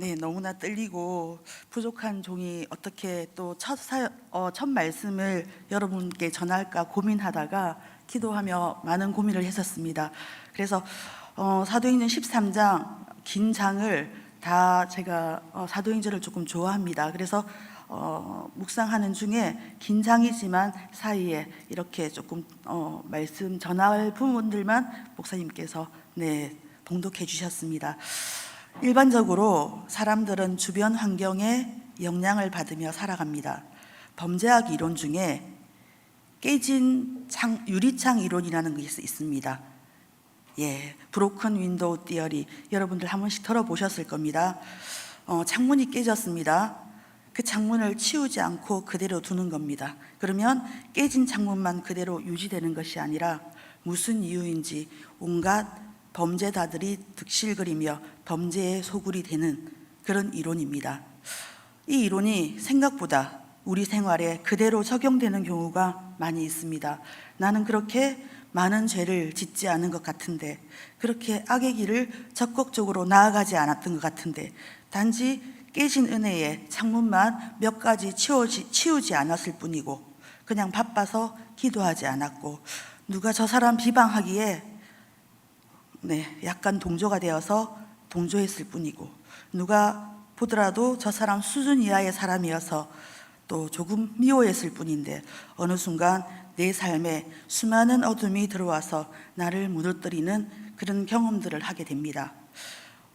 네, 너무나 떨리고 부족한 종이 어떻게 또 첫 말씀을 여러분께 전할까 고민하다가 기도하며 많은 고민을 했었습니다. 그래서 사도행전 13장 긴 장을 다 제가 사도행전을 조금 좋아합니다. 그래서 묵상하는 중에 긴 장이지만 사이에 이렇게 조금 말씀 전할 부분들만 목사님께서 봉독해 주셨습니다. 일반적으로 사람들은 주변 환경에 영향을 받으며 살아갑니다. 범죄학 이론 중에 깨진 유리창 이론이라는 것이 있습니다. 브로큰 윈도우 티어리, 여러분들 한 번씩 들어보셨을 겁니다. 창문이 깨졌습니다. 그 창문을 치우지 않고 그대로 두는 겁니다. 그러면 깨진 창문만 그대로 유지되는 것이 아니라 무슨 이유인지 온갖 범죄자들이 득실거리며 범죄의 소굴이 되는 그런 이론입니다. 이 이론이 생각보다 우리 생활에 그대로 적용되는 경우가 많이 있습니다. 나는 그렇게 많은 죄를 짓지 않은 것 같은데, 그렇게 악의 길을 적극적으로 나아가지 않았던 것 같은데, 단지 깨진 은혜에 창문만 몇 가지 치우지 않았을 뿐이고, 그냥 바빠서 기도하지 않았고, 누가 저 사람 비방하기에 약간 동조가 되어서 동조했을 뿐이고, 누가 보더라도 저 사람 수준 이하의 사람이어서 또 조금 미워했을 뿐인데, 어느 순간 내 삶에 수많은 어둠이 들어와서 나를 무너뜨리는 그런 경험들을 하게 됩니다.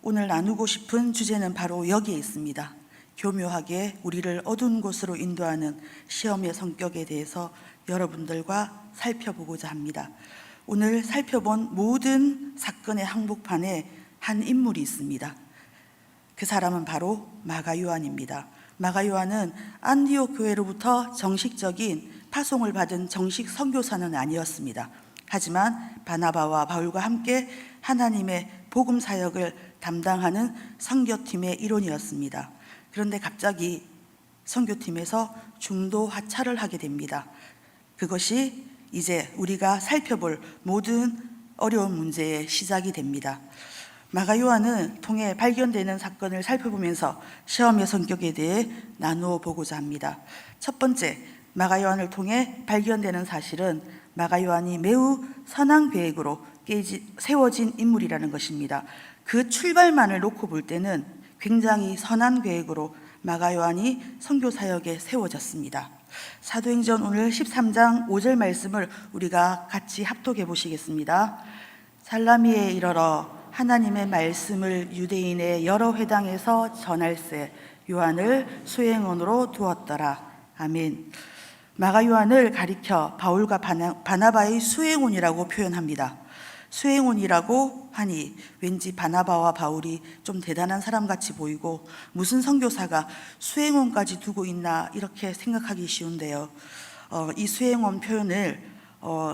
오늘 나누고 싶은 주제는 바로 여기에 있습니다. 교묘하게 우리를 어두운 곳으로 인도하는 시험의 성격에 대해서 여러분들과 살펴보고자 합니다. 오늘 살펴본 모든 사건의 항복판에 한 인물이 있습니다. 그 사람은 바로 마가 요한입니다. 마가 요한은 안디옥 교회로부터 정식적인 파송을 받은 정식 선교사는 아니었습니다. 하지만 바나바와 바울과 함께 하나님의 복음 사역을 담당하는 선교팀의 일원이었습니다. 그런데 갑자기 선교팀에서 중도 하차를 하게 됩니다. 그것이 이제 우리가 살펴볼 모든 어려운 문제의 시작이 됩니다. 마가 요한을 통해 발견되는 사건을 살펴보면서 시험의 성격에 대해 나누어 보고자 합니다. 첫 번째, 마가 요한을 통해 발견되는 사실은 마가 요한이 매우 선한 계획으로 세워진 인물이라는 것입니다. 그 출발만을 놓고 볼 때는 굉장히 선한 계획으로 마가 요한이 선교 사역에 세워졌습니다. 사도행전 오늘 13장 5절 말씀을 우리가 같이 합독해 보시겠습니다. 살라미에 이르러 하나님의 말씀을 유대인의 여러 회당에서 전할세 요한을 수행원으로 두었더라. 아멘. 마가 요한을 가리켜 바울과 바나바의 수행원이라고 표현합니다. 수행원이라고 하니 왠지 바나바와 바울이 좀 대단한 사람같이 보이고, 무슨 선교사가 수행원까지 두고 있나 이렇게 생각하기 쉬운데요. 이 수행원 표현을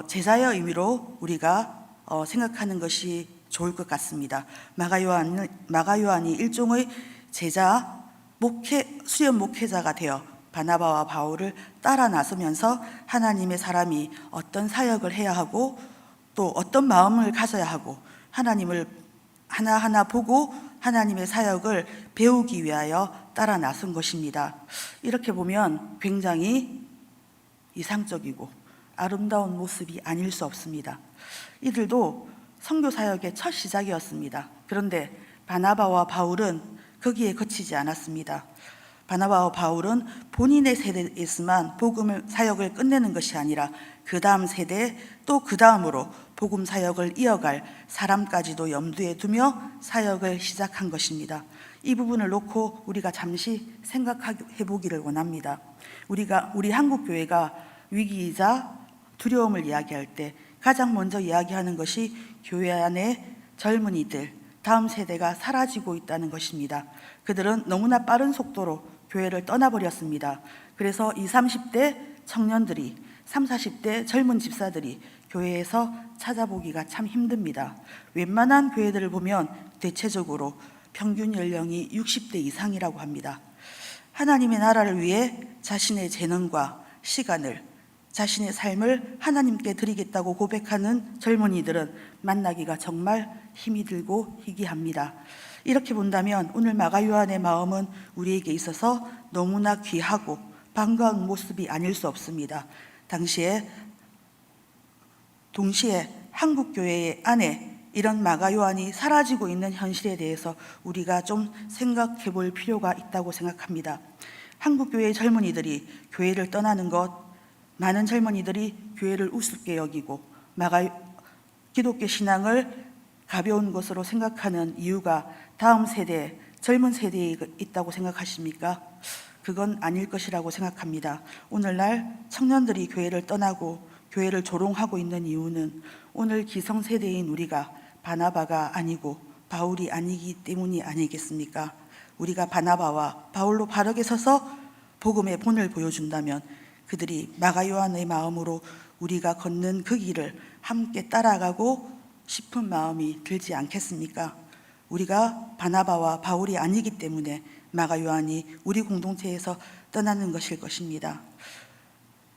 제자의 의미로 우리가 생각하는 것이 좋을 것 같습니다. 마가 요한이 일종의 제자, 수련 목회자가 되어 바나바와 바울을 따라 나서면서 하나님의 사람이 어떤 사역을 해야 하고 또 어떤 마음을 가져야 하고 하나님을 하나하나 보고 하나님의 사역을 배우기 위하여 따라 나선 것입니다. 이렇게 보면 굉장히 이상적이고 아름다운 모습이 아닐 수 없습니다. 이들도 선교 사역의 첫 시작이었습니다. 그런데 바나바와 바울은 거기에 그치지 않았습니다. 바나바와 바울은 본인의 세대에서만 복음 사역을 끝내는 것이 아니라 그 다음 세대 또 그 다음으로 복음 사역을 이어갈 사람까지도 염두에 두며 사역을 시작한 것입니다. 이 부분을 놓고 우리가 잠시 생각해 보기를 원합니다. 우리 한국 교회가 위기이자 두려움을 이야기할 때 가장 먼저 이야기하는 것이 교회 안에 젊은이들, 다음 세대가 사라지고 있다는 것입니다. 그들은 너무나 빠른 속도로 교회를 떠나버렸습니다. 그래서 20, 30대 청년들이, 30, 40대 젊은 집사들이 교회에서 찾아보기가 참 힘듭니다. 웬만한 교회들을 보면 대체적으로 평균 연령이 60대 이상이라고 합니다. 하나님의 나라를 위해 자신의 재능과 시간을, 자신의 삶을 하나님께 드리겠다고 고백하는 젊은이들은 만나기가 정말 힘이 들고 희귀합니다. 이렇게 본다면 오늘 마가 요한의 마음은 우리에게 있어서 너무나 귀하고 반가운 모습이 아닐 수 없습니다. 동시에 한국 교회 안에 이런 마가 요한이 사라지고 있는 현실에 대해서 우리가 좀 생각해 볼 필요가 있다고 생각합니다. 한국 교회의 젊은이들이 교회를 떠나는 것, 많은 젊은이들이 교회를 우습게 여기고 기독교 신앙을 가벼운 것으로 생각하는 이유가 다음 세대, 젊은 세대에 있다고 생각하십니까? 그건 아닐 것이라고 생각합니다. 오늘날 청년들이 교회를 떠나고 교회를 조롱하고 있는 이유는 오늘 기성세대인 우리가 바나바가 아니고 바울이 아니기 때문이 아니겠습니까? 우리가 바나바와 바울로 바르게 서서 복음의 본을 보여준다면 그들이 마가 요한의 마음으로 우리가 걷는 그 길을 함께 따라가고 싶은 마음이 들지 않겠습니까? 우리가 바나바와 바울이 아니기 때문에 마가 요한이 우리 공동체에서 떠나는 것일 것입니다.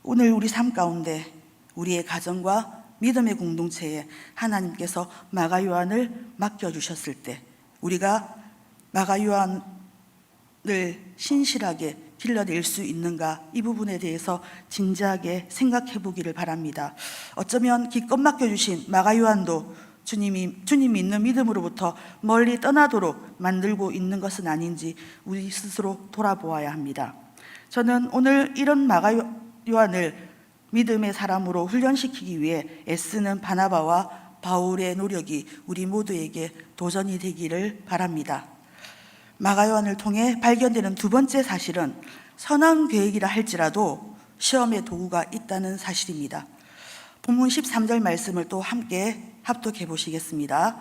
오늘 우리 삶 가운데 우리의 가정과 믿음의 공동체에 하나님께서 마가 요한을 맡겨주셨을 때 우리가 마가 요한을 신실하게 길러낼 수 있는가, 이 부분에 대해서 진지하게 생각해 보기를 바랍니다. 어쩌면 기껏 맡겨주신 마가 요한도 주님이 있는 믿음으로부터 멀리 떠나도록 만들고 있는 것은 아닌지 우리 스스로 돌아보아야 합니다. 저는 오늘 이런 마가 요한을 믿음의 사람으로 훈련시키기 위해 애쓰는 바나바와 바울의 노력이 우리 모두에게 도전이 되기를 바랍니다. 마가 요한을 통해 발견되는 두 번째 사실은 선한 계획이라 할지라도 시험의 도구가 있다는 사실입니다. 본문 13절 말씀을 또 함께 합독해 보시겠습니다.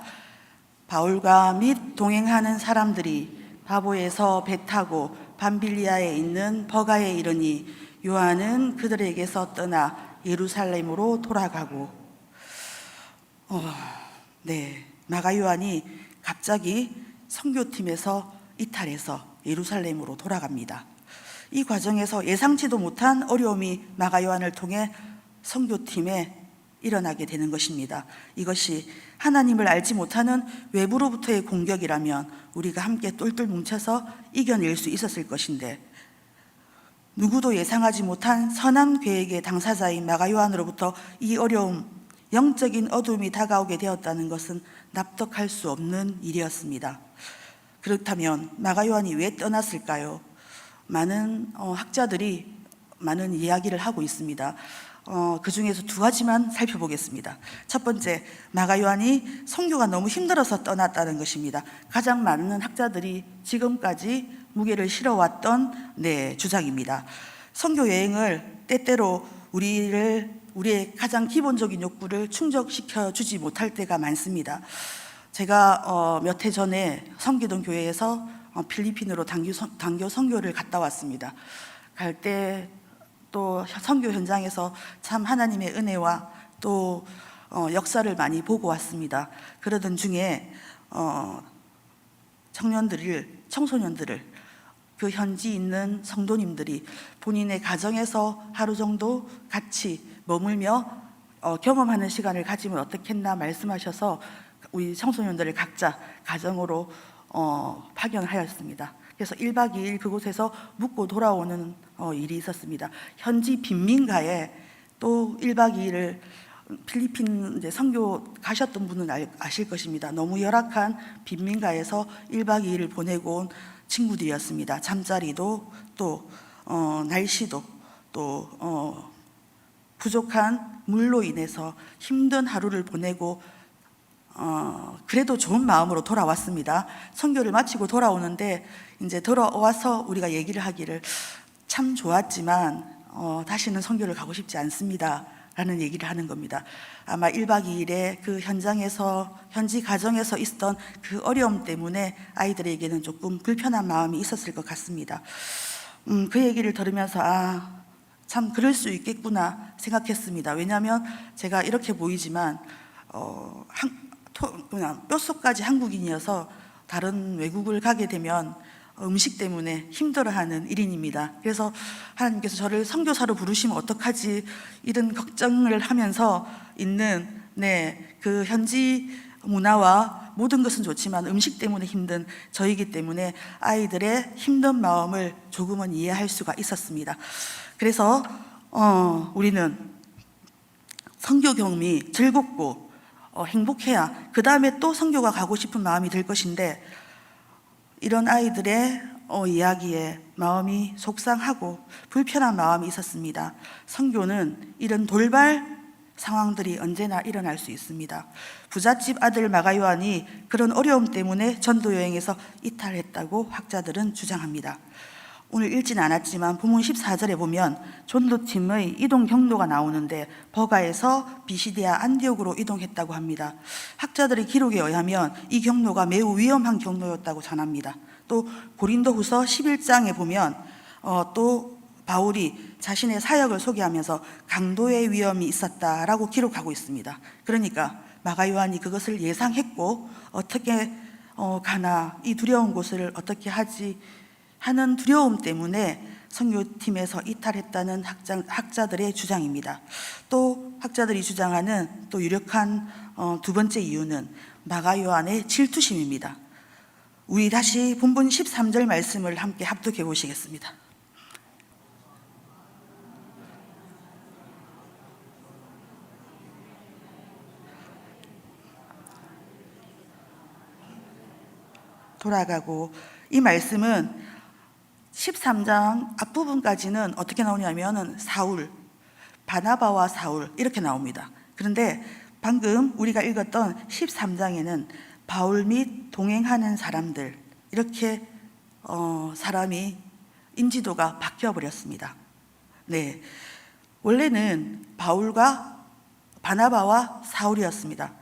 바울과 및 동행하는 사람들이 바보에서 배 타고 밤빌리아에 있는 버가에 이르니 요한은 그들에게서 떠나 예루살렘으로 돌아가고 마가 요한이 갑자기 선교팀에서 이탈해서 예루살렘으로 돌아갑니다. 이 과정에서 예상치도 못한 어려움이 마가 요한을 통해 선교팀에 일어나게 되는 것입니다. 이것이 하나님을 알지 못하는 외부로부터의 공격이라면 우리가 함께 똘똘 뭉쳐서 이겨낼 수 있었을 것인데 누구도 예상하지 못한 선한 계획의 당사자인 마가 요한으로부터 이 어려움, 영적인 어둠이 다가오게 되었다는 것은 납득할 수 없는 일이었습니다. 그렇다면 마가 요한이 왜 떠났을까요? 많은 학자들이 많은 이야기를 하고 있습니다. 그 중에서 두 가지만 살펴보겠습니다. 첫 번째, 마가 요한이 선교가 너무 힘들어서 떠났다는 것입니다. 가장 많은 학자들이 지금까지 무게를 실어왔던 주장입니다. 선교 여행을 때때로 우리의 가장 기본적인 욕구를 충족시켜 주지 못할 때가 많습니다. 제가 몇 해 전에 섬기던 교회에서 필리핀으로 단교 선교를 갔다 왔습니다. 갈 때 또 선교 현장에서 참 하나님의 은혜와 또 역사를 많이 보고 왔습니다. 그러던 중에 청소년들을 그 현지 있는 성도님들이 본인의 가정에서 하루 정도 같이 머물며 경험하는 시간을 가지면 어떻겠나 말씀하셔서 우리 청소년들을 각자 가정으로 파견하였습니다. 그래서 1박 2일 그곳에서 묵고 돌아오는 일이 있었습니다. 현지 빈민가에 또 1박 2일을 필리핀 선교 가셨던 분은 아실 것입니다. 너무 열악한 빈민가에서 1박 2일을 보내고 온 친구들이었습니다. 잠자리도 또 날씨도 또 부족한 물로 인해서 힘든 하루를 보내고 그래도 좋은 마음으로 돌아왔습니다. 선교를 마치고 돌아오는데 이제 돌아와서 우리가 얘기를 하기를 참 좋았지만 다시는 선교를 가고 싶지 않습니다 라는 얘기를 하는 겁니다. 아마 1박 2일에 그 현지 가정에서 있었던 그 어려움 때문에 아이들에게는 조금 불편한 마음이 있었을 것 같습니다. 그 얘기를 들으면서 참 그럴 수 있겠구나 생각했습니다. 왜냐하면 제가 이렇게 보이지만 그냥 뼛속까지 한국인이어서 다른 외국을 가게 되면 음식 때문에 힘들어하는 1인입니다. 그래서 하나님께서 저를 선교사로 부르시면 어떡하지 이런 걱정을 하면서 있는 그 현지 문화와 모든 것은 좋지만 음식 때문에 힘든 저이기 때문에 아이들의 힘든 마음을 조금은 이해할 수가 있었습니다. 그래서 우리는 선교 경험이 즐겁고 행복해야 그 다음에 또 선교가 가고 싶은 마음이 들 것인데, 이런 아이들의 이야기에 마음이 속상하고 불편한 마음이 있었습니다. 선교는 이런 돌발 상황들이 언제나 일어날 수 있습니다. 부잣집 아들 마가 요한이 그런 어려움 때문에 전도 여행에서 이탈했다고 학자들은 주장합니다. 오늘 읽지는 않았지만 본문 14절에 보면 전도팀의 이동 경로가 나오는데 버가에서 비시디아 안디옥으로 이동했다고 합니다. 학자들의 기록에 의하면 이 경로가 매우 위험한 경로였다고 전합니다. 또 고린도후서 11장에 보면 또 바울이 자신의 사역을 소개하면서 강도의 위험이 있었다라고 기록하고 있습니다. 그러니까 마가 요한이 그것을 예상했고 어떻게 가나, 이 두려운 곳을 어떻게 하지 하는 두려움 때문에 선교팀에서 이탈했다는 학자들의 주장입니다. 또 학자들이 주장하는 또 유력한 두 번째 이유는 마가 요한의 질투심입니다. 우리 다시 본문 13절 말씀을 함께 합독해 보시겠습니다. 돌아가고, 이 말씀은 13장 앞부분까지는 어떻게 나오냐면 사울, 바나바와 사울 이렇게 나옵니다. 그런데 방금 우리가 읽었던 13장에는 바울 및 동행하는 사람들, 이렇게 사람이 인지도가 바뀌어 버렸습니다. 네, 원래는 바울과 바나바와 사울이었습니다.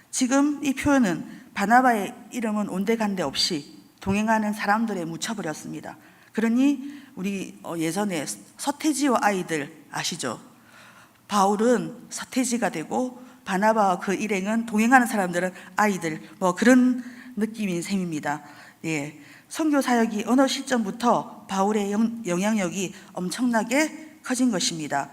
지금 이 표현은 바나바의 이름은 온데간데 없이 동행하는 사람들에 묻혀버렸습니다. 그러니 우리 예전에 서태지와 아이들 아시죠? 바울은 서태지가 되고 바나바와 그 일행은, 동행하는 사람들은 아이들, 그런 느낌인 셈입니다. 예, 선교 사역이 어느 시점부터 바울의 영향력이 엄청나게 커진 것입니다.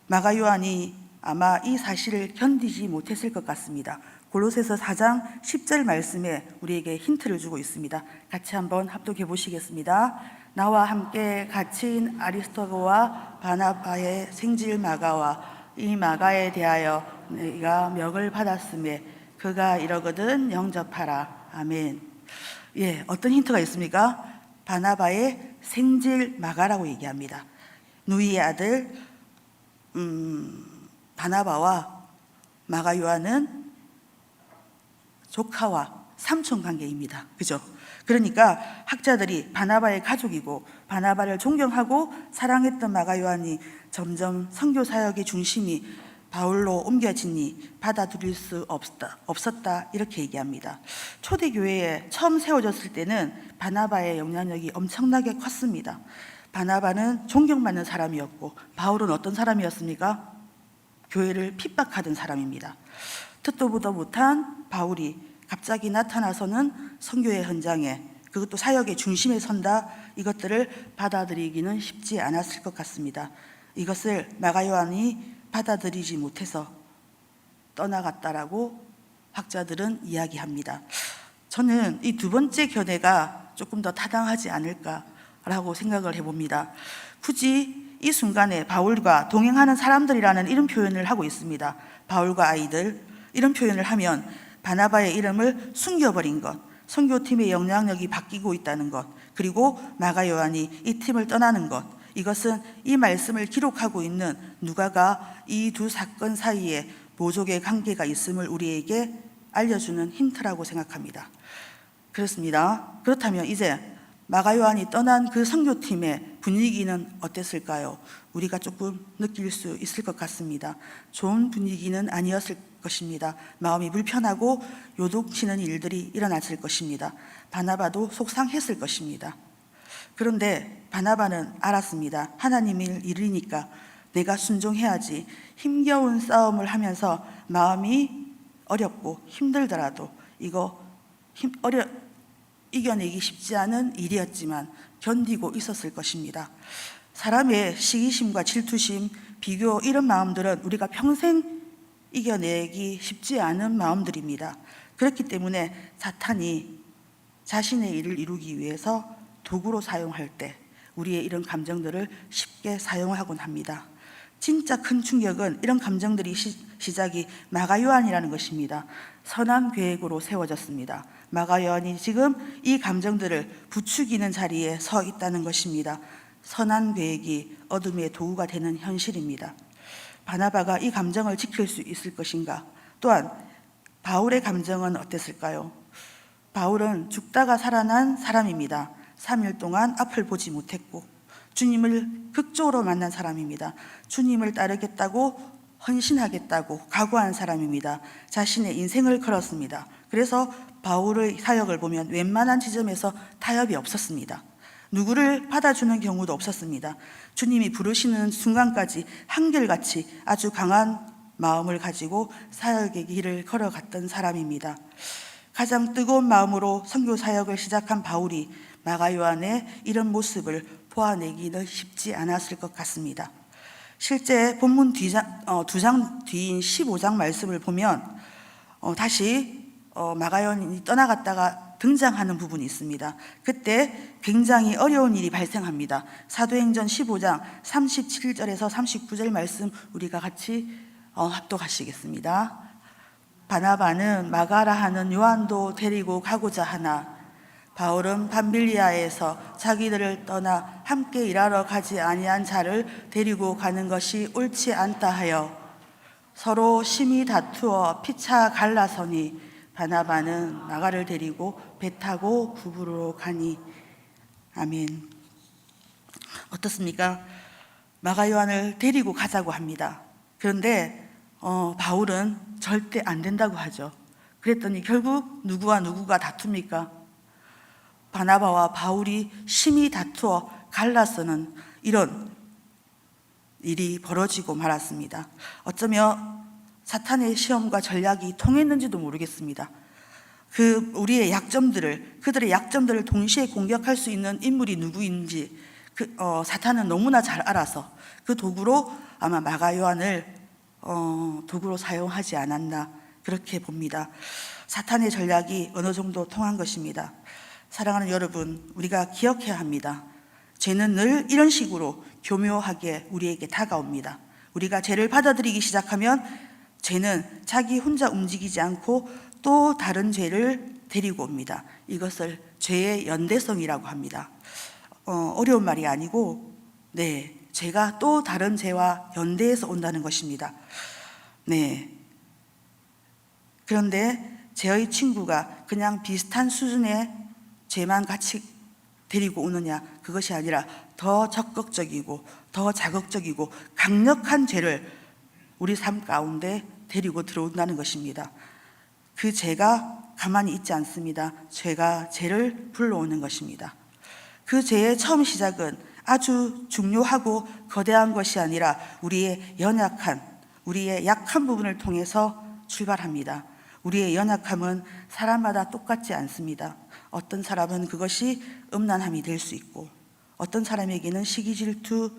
마가 요한이 아마 이 사실을 견디지 못했을 것 같습니다. 골로새서 4장 10절 말씀에 우리에게 힌트를 주고 있습니다. 같이 한번 합독해 보시겠습니다. 나와 함께 갇힌 아리스토거와 바나바의 생질 마가와 이 마가에 대하여 네가 명을 받았음에 그가 이러거든 영접하라. 아멘. 예, 어떤 힌트가 있습니까? 바나바의 생질 마가라고 얘기합니다. 누이의 아들 바나바와 마가 요한은 조카와 삼촌 관계입니다. 그죠? 그러니까 학자들이 바나바의 가족이고 바나바를 존경하고 사랑했던 마가 요한이 점점 선교 사역의 중심이 바울로 옮겨지니 받아들일 수 없었다 이렇게 얘기합니다. 초대교회에 처음 세워졌을 때는 바나바의 영향력이 엄청나게 컸습니다. 바나바는 존경받는 사람이었고 바울은 어떤 사람이었습니까? 교회를 핍박하던 사람입니다. 듣도 보도 못한 바울이 갑자기 나타나서는 선교의 현장에, 그것도 사역의 중심에 선다, 이것들을 받아들이기는 쉽지 않았을 것 같습니다. 이것을 마가 요한이 받아들이지 못해서 떠나갔다라고 학자들은 이야기합니다. 저는 이 두 번째 견해가 조금 더 타당하지 않을까라고 생각을 해봅니다. 굳이 이 순간에 바울과 동행하는 사람들이라는 이런 표현을 하고 있습니다. 바울과 아이들, 이런 표현을 하면 바나바의 이름을 숨겨버린 것, 선교팀의 영향력이 바뀌고 있다는 것, 그리고 마가 요한이 이 팀을 떠나는 것, 이것은 이 말씀을 기록하고 있는 누가가 이 두 사건 사이에 모족의 관계가 있음을 우리에게 알려주는 힌트라고 생각합니다. 그렇습니다. 그렇다면 이제 마가 요한이 떠난 그 선교팀의 분위기는 어땠을까요? 우리가 조금 느낄 수 있을 것 같습니다. 좋은 분위기는 아니었을 것입니다. 마음이 불편하고 요동치는 일들이 일어났을 것입니다. 바나바도 속상했을 것입니다. 그런데 바나바는 알았습니다. 하나님의 일이니까 내가 순종해야지. 힘겨운 싸움을 하면서 마음이 어렵고 힘들더라도 이거 이겨내기 쉽지 않은 일이었지만 견디고 있었을 것입니다. 사람의 시기심과 질투심, 비교, 이런 마음들은 우리가 평생 이겨내기 쉽지 않은 마음들입니다. 그렇기 때문에 사탄이 자신의 일을 이루기 위해서 도구로 사용할 때 우리의 이런 감정들을 쉽게 사용하곤 합니다. 진짜 큰 충격은 이런 감정들이 시작이 마가요한이라는 것입니다. 선한 계획으로 세워졌습니다. 마가요한이 지금 이 감정들을 부추기는 자리에 서 있다는 것입니다. 선한 계획이 어둠의 도구가 되는 현실입니다. 바나바가 이 감정을 지킬 수 있을 것인가? 또한 바울의 감정은 어땠을까요? 바울은 죽다가 살아난 사람입니다. 3일 동안 앞을 보지 못했고 주님을 극적으로 만난 사람입니다. 주님을 따르겠다고 헌신하겠다고 각오한 사람입니다. 자신의 인생을 걸었습니다. 그래서 바울의 사역을 보면 웬만한 지점에서 타협이 없었습니다. 누구를 받아주는 경우도 없었습니다. 주님이 부르시는 순간까지 한결같이 아주 강한 마음을 가지고 사역의 길을 걸어갔던 사람입니다. 가장 뜨거운 마음으로 선교 사역을 시작한 바울이 마가요한의 이런 모습을 보아내기는 쉽지 않았을 것 같습니다. 실제 본문 두 장 뒤인 15장 말씀을 보면 다시 마가요한이 떠나갔다가 등장하는 부분이 있습니다. 그때 굉장히 어려운 일이 발생합니다. 사도행전 15장 37절에서 39절 말씀 우리가 같이 합독하시겠습니다. 바나바는 마가라 하는 요한도 데리고 가고자 하나 바울은 밤빌리아에서 자기들을 떠나 함께 일하러 가지 아니한 자를 데리고 가는 것이 옳지 않다 하여 서로 심히 다투어 피차 갈라서니 바나바는 마가를 데리고 배 타고 구부로 가니. 아멘. 어떻습니까? 마가 요한을 데리고 가자고 합니다. 그런데 바울은 절대 안 된다고 하죠. 그랬더니 결국 누구와 누구가 다툽니까? 바나바와 바울이 심히 다투어 갈라서는 이런 일이 벌어지고 말았습니다. 어쩌면 사탄의 시험과 전략이 통했는지도 모르겠습니다. 그들의 약점들을 동시에 공격할 수 있는 인물이 누구인지 사탄은 너무나 잘 알아서 그 도구로 아마 마가 요한을 도구로 사용하지 않았나 그렇게 봅니다. 사탄의 전략이 어느 정도 통한 것입니다. 사랑하는 여러분, 우리가 기억해야 합니다. 죄는 늘 이런 식으로 교묘하게 우리에게 다가옵니다. 우리가 죄를 받아들이기 시작하면 죄는 자기 혼자 움직이지 않고 또 다른 죄를 데리고 옵니다. 이것을 죄의 연대성이라고 합니다. 어려운 말이 아니고 죄가 또 다른 죄와 연대해서 온다는 것입니다. 그런데 죄의 친구가 그냥 비슷한 수준의 죄만 같이 데리고 오느냐, 그것이 아니라 더 적극적이고 더 자극적이고 강력한 죄를 우리 삶 가운데 데리고 들어온다는 것입니다. 그 죄가 가만히 있지 않습니다. 죄가 죄를 불러오는 것입니다. 그 죄의 처음 시작은 아주 중요하고 거대한 것이 아니라 우리의 약한 부분을 통해서 출발합니다. 우리의 연약함은 사람마다 똑같지 않습니다. 어떤 사람은 그것이 음란함이 될 수 있고, 어떤 사람에게는 시기, 질투,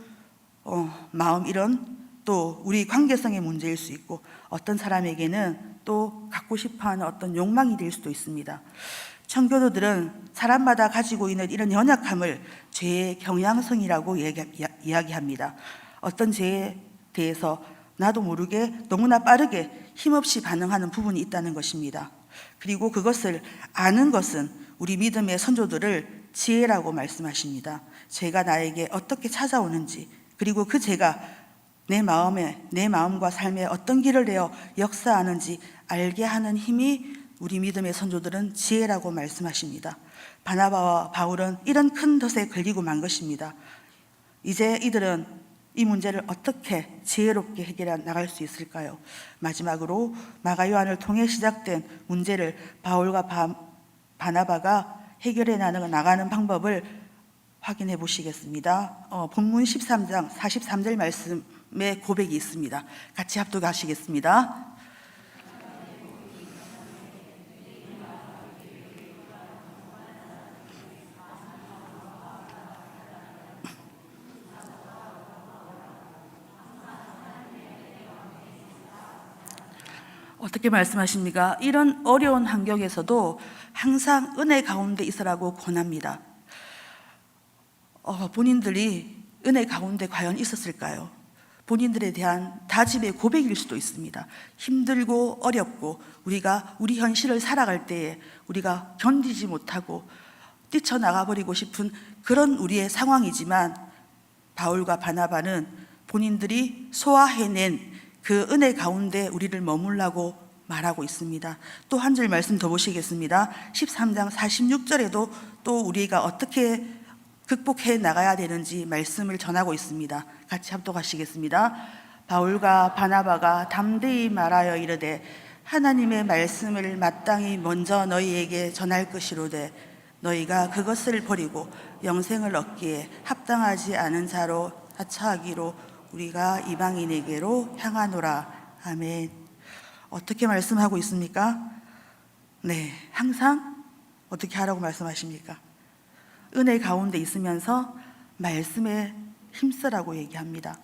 마음 이런 또 우리 관계성의 문제일 수 있고, 어떤 사람에게는 또 갖고 싶어하는 어떤 욕망이 될 수도 있습니다. 청교도들은 사람마다 가지고 있는 이런 연약함을 죄의 경향성이라고 이야기합니다. 어떤 죄에 대해서 나도 모르게 너무나 빠르게 힘없이 반응하는 부분이 있다는 것입니다. 그리고 그것을 아는 것은 우리 믿음의 선조들을 지혜라고 말씀하십니다. 죄가 나에게 어떻게 찾아오는지, 그리고 그 죄가 내 마음과 삶에 어떤 길을 내어 역사하는지 알게 하는 힘이 우리 믿음의 선조들은 지혜라고 말씀하십니다. 바나바와 바울은 이런 큰 덫에 걸리고 만 것입니다. 이제 이들은 이 문제를 어떻게 지혜롭게 해결해 나갈 수 있을까요? 마지막으로 마가 요한을 통해 시작된 문제를 바울과 바나바가 해결해 나가는 방법을 확인해 보시겠습니다. 본문 13장 43절 말씀에 고백이 있습니다. 같이 합독하시겠습니다. 어떻게 말씀하십니까? 이런 어려운 환경에서도 항상 은혜 가운데 있으라고 권합니다. 본인들이 은혜 가운데 과연 있었을까요? 본인들에 대한 다짐의 고백일 수도 있습니다. 힘들고 어렵고 우리가 우리 현실을 살아갈 때에 우리가 견디지 못하고 뛰쳐나가 버리고 싶은 그런 우리의 상황이지만, 바울과 바나바는 본인들이 소화해낸 그 은혜 가운데 우리를 머물라고 말하고 있습니다. 또 한 줄 말씀 더 보시겠습니다. 13장 46절에도 또 우리가 어떻게 극복해 나가야 되는지 말씀을 전하고 있습니다. 같이 합독하시겠습니다. 바울과 바나바가 담대히 말하여 이르되 하나님의 말씀을 마땅히 먼저 너희에게 전할 것이로되 너희가 그것을 버리고 영생을 얻기에 합당하지 않은 자로 하차하기로 우리가 이방인에게로 향하노라. 아멘. 어떻게 말씀하고 있습니까? 네, 항상 어떻게 하라고 말씀하십니까? 은혜 가운데 있으면서 말씀에 힘쓰라고 얘기합니다.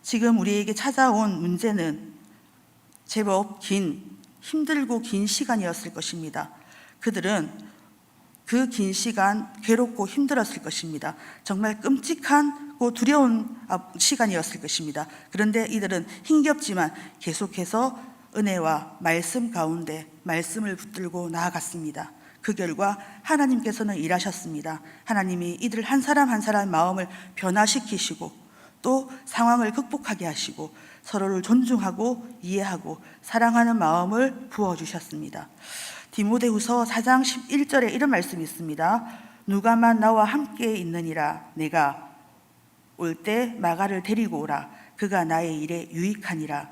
지금 우리에게 찾아온 문제는 제법 힘들고 긴 시간이었을 것입니다. 그들은 그 긴 시간 괴롭고 힘들었을 것입니다. 정말 끔찍하고 두려운 시간이었을 것입니다. 그런데 이들은 힘겹지만 계속해서 은혜와 말씀 가운데 말씀을 붙들고 나아갔습니다. 그 결과 하나님께서는 일하셨습니다. 하나님이 이들 한 사람 한 사람 마음을 변화시키시고 또 상황을 극복하게 하시고 서로를 존중하고 이해하고 사랑하는 마음을 부어주셨습니다. 디모데후서 4장 11절에 이런 말씀이 있습니다. 누가만 나와 함께 있느니라. 내가 올 때 마가를 데리고 오라. 그가 나의 일에 유익하니라.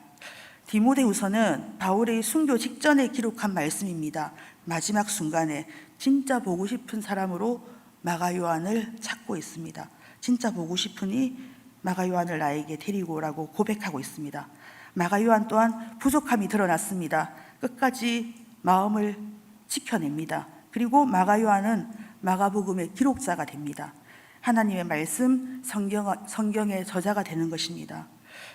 디모데후서는 바울의 순교 직전에 기록한 말씀입니다. 마지막 순간에 진짜 보고 싶은 사람으로 마가 요한을 찾고 있습니다. 진짜 보고 싶으니 마가 요한을 나에게 데리고 오라고 고백하고 있습니다. 마가 요한 또한 부족함이 드러났습니다. 끝까지 마음을 지켜냅니다. 그리고 마가 요한은 마가복음의 기록자가 됩니다. 하나님의 말씀, 성경의 저자가 되는 것입니다.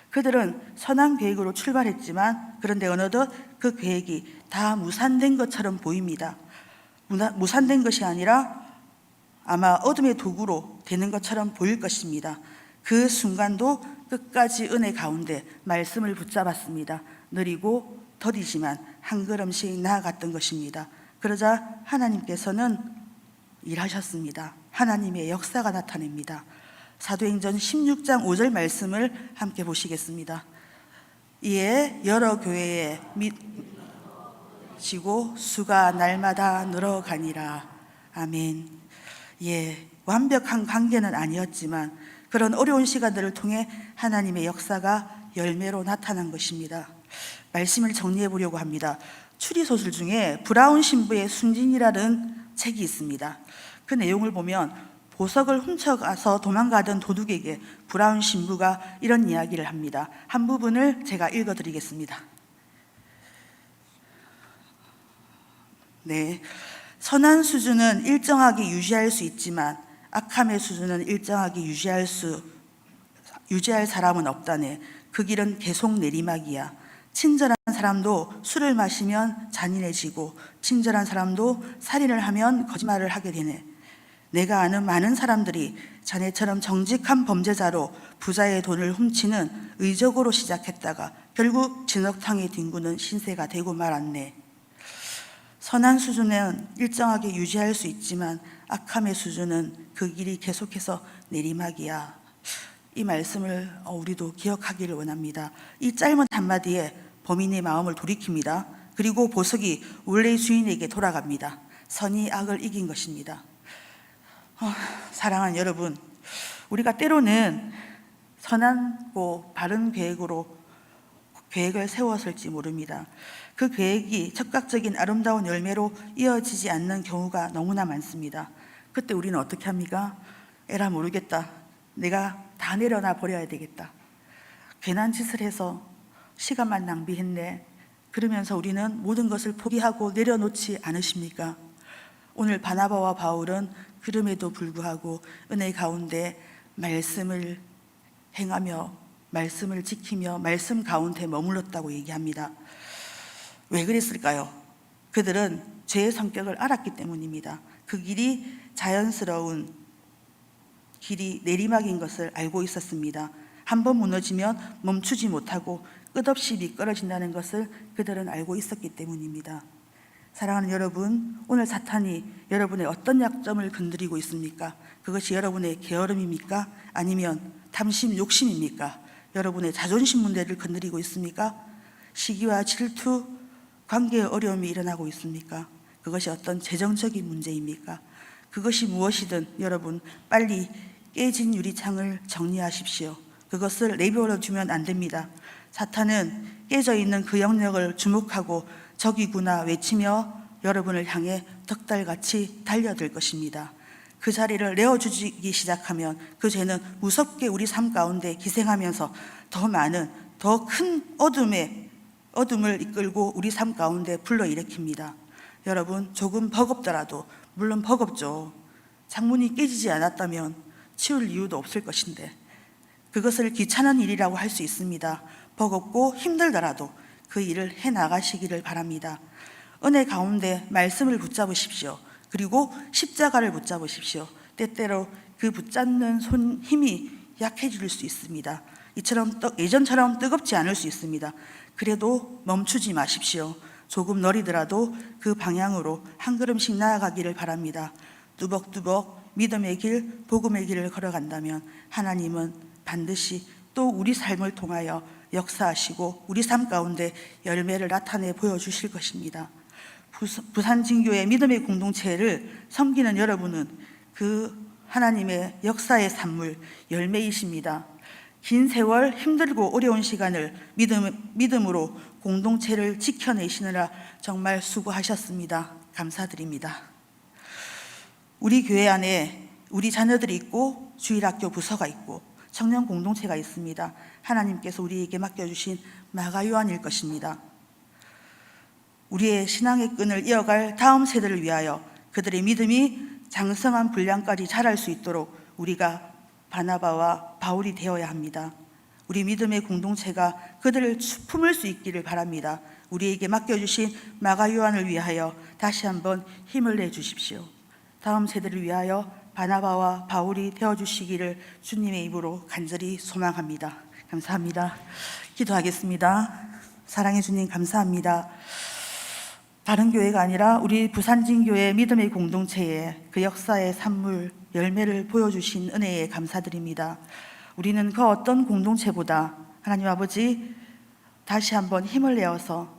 그들은 선한 계획으로 출발했지만 그런데 어느덧 그 계획이 다 무산된 것처럼 보입니다. 무산된 것이 아니라 아마 어둠의 도구로 되는 것처럼 보일 것입니다. 그 순간도 끝까지 은혜 가운데 말씀을 붙잡았습니다. 느리고 더디지만 한 걸음씩 나아갔던 것입니다. 그러자 하나님께서는 일하셨습니다. 하나님의 역사가 나타냅니다. 사도행전 16장 5절 말씀을 함께 보시겠습니다. 이에 여러 교회에 믿으시고 수가 날마다 늘어가니라. 아멘. 완벽한 관계는 아니었지만 그런 어려운 시간들을 통해 하나님의 역사가 열매로 나타난 것입니다. 말씀을 정리해 보려고 합니다. 추리소설 중에 브라운 신부의 순진이라는 책이 있습니다. 그 내용을 보면 보석을 훔쳐가서 도망가던 도둑에게 브라운 신부가 이런 이야기를 합니다. 한 부분을 제가 읽어드리겠습니다. 네, 선한 수준은 일정하게 유지할 수 있지만 악함의 수준은 일정하게 유지할 사람은 없다네. 그 길은 계속 내리막이야. 친절한 사람도 술을 마시면 잔인해지고 친절한 사람도 살인을 하면 거짓말을 하게 되네. 내가 아는 많은 사람들이 자네처럼 정직한 범죄자로 부자의 돈을 훔치는 의적으로 시작했다가 결국 진흙탕에 뒹구는 신세가 되고 말았네. 선한 수준은 일정하게 유지할 수 있지만 악함의 수준은 그 길이 계속해서 내리막이야. 이 말씀을 우리도 기억하기를 원합니다. 이 짧은 한마디에 범인의 마음을 돌이킵니다. 그리고 보석이 원래의 주인에게 돌아갑니다. 선이 악을 이긴 것입니다. 사랑하는 여러분, 우리가 때로는 선하고 바른 계획을 세웠을지 모릅니다. 그 계획이 적극적인 아름다운 열매로 이어지지 않는 경우가 너무나 많습니다. 그때 우리는 어떻게 합니까? 에라 모르겠다. 내가 다 내려놔 버려야 되겠다. 괜한 짓을 해서 시간만 낭비했네. 그러면서 우리는 모든 것을 포기하고 내려놓지 않으십니까? 오늘 바나바와 바울은 그럼에도 불구하고 은혜 가운데 말씀을 행하며 말씀을 지키며 말씀 가운데 머물렀다고 얘기합니다. 왜 그랬을까요? 그들은 죄의 성격을 알았기 때문입니다. 그 길이 자연스러운 길이 내리막인 것을 알고 있었습니다. 한번 무너지면 멈추지 못하고 끝없이 미끄러진다는 것을 그들은 알고 있었기 때문입니다. 사랑하는 여러분, 오늘 사탄이 여러분의 어떤 약점을 건드리고 있습니까? 그것이 여러분의 게으름입니까? 아니면 탐심, 욕심입니까? 여러분의 자존심 문제를 건드리고 있습니까? 시기와 질투, 관계의 어려움이 일어나고 있습니까? 그것이 어떤 재정적인 문제입니까? 그것이 무엇이든 여러분 빨리 깨진 유리창을 정리하십시오. 그것을 내버려 두면 안 됩니다. 사탄은 깨져 있는 그 영역을 주목하고 적이구나 외치며 여러분을 향해 덕달같이 달려들 것입니다. 그 자리를 내어주기 시작하면 그 죄는 무섭게 우리 삶 가운데 기생하면서 더 많은, 더 큰 어둠을 이끌고 우리 삶 가운데 불러일으킵니다. 여러분, 조금 버겁더라도, 물론 버겁죠. 창문이 깨지지 않았다면 치울 이유도 없을 것인데 그것을 귀찮은 일이라고 할 수 있습니다. 버겁고 힘들더라도 그 일을 해나가시기를 바랍니다. 은혜 가운데 말씀을 붙잡으십시오. 그리고 십자가를 붙잡으십시오. 때때로 그 붙잡는 손 힘이 약해질 수 있습니다. 예전처럼 뜨겁지 않을 수 있습니다. 그래도 멈추지 마십시오. 조금 너리더라도 그 방향으로 한 걸음씩 나아가기를 바랍니다. 뚜벅뚜벅 믿음의 길, 복음의 길을 걸어간다면 하나님은 반드시 또 우리 삶을 통하여 역사하시고 우리 삶 가운데 열매를 나타내 보여주실 것입니다. 부산진교의 믿음의 공동체를 섬기는 여러분은 그 하나님의 역사의 산물, 열매이십니다. 긴 세월 힘들고 어려운 시간을 믿음으로 공동체를 지켜내시느라 정말 수고하셨습니다. 감사드립니다. 우리 교회 안에 우리 자녀들이 있고 주일학교 부서가 있고 청년 공동체가 있습니다. 하나님께서 우리에게 맡겨주신 마가요한일 것입니다. 우리의 신앙의 끈을 이어갈 다음 세대를 위하여 그들의 믿음이 장성한 분량까지 자랄 수 있도록 우리가 바나바와 바울이 되어야 합니다. 우리 믿음의 공동체가 그들을 품을 수 있기를 바랍니다. 우리에게 맡겨주신 마가요한을 위하여 다시 한번 힘을 내주십시오. 다음 세대를 위하여 바나바와 바울이 되어주시기를 주님의 입으로 간절히 소망합니다. 감사합니다. 기도하겠습니다. 사랑해 주님 감사합니다. 다른 교회가 아니라 우리 부산진교회 믿음의 공동체에 그 역사의 산물, 열매를 보여주신 은혜에 감사드립니다. 우리는 그 어떤 공동체보다 하나님 아버지 다시 한번 힘을 내어서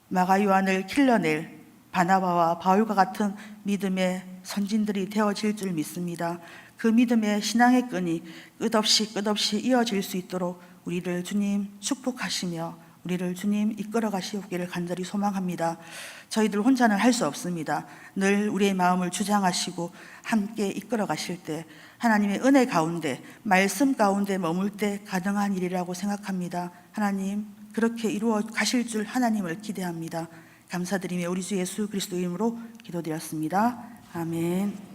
마가요한을 길러낼 바나바와 바울과 같은 믿음의 선진들이 되어질 줄 믿습니다. 그 믿음의 신앙의 끈이 끝없이 이어질 수 있도록 우리를 주님 축복하시며 우리를 주님 이끌어 가시옵기를 간절히 소망합니다. 저희들 혼자는 할 수 없습니다. 늘 우리의 마음을 주장하시고 함께 이끌어 가실 때 하나님의 은혜 가운데 말씀 가운데 머물 때 가능한 일이라고 생각합니다. 하나님 그렇게 이루어 가실 줄 하나님을 기대합니다. 감사드리며 우리 주 예수 그리스도 이름으로 기도드렸습니다. 아멘.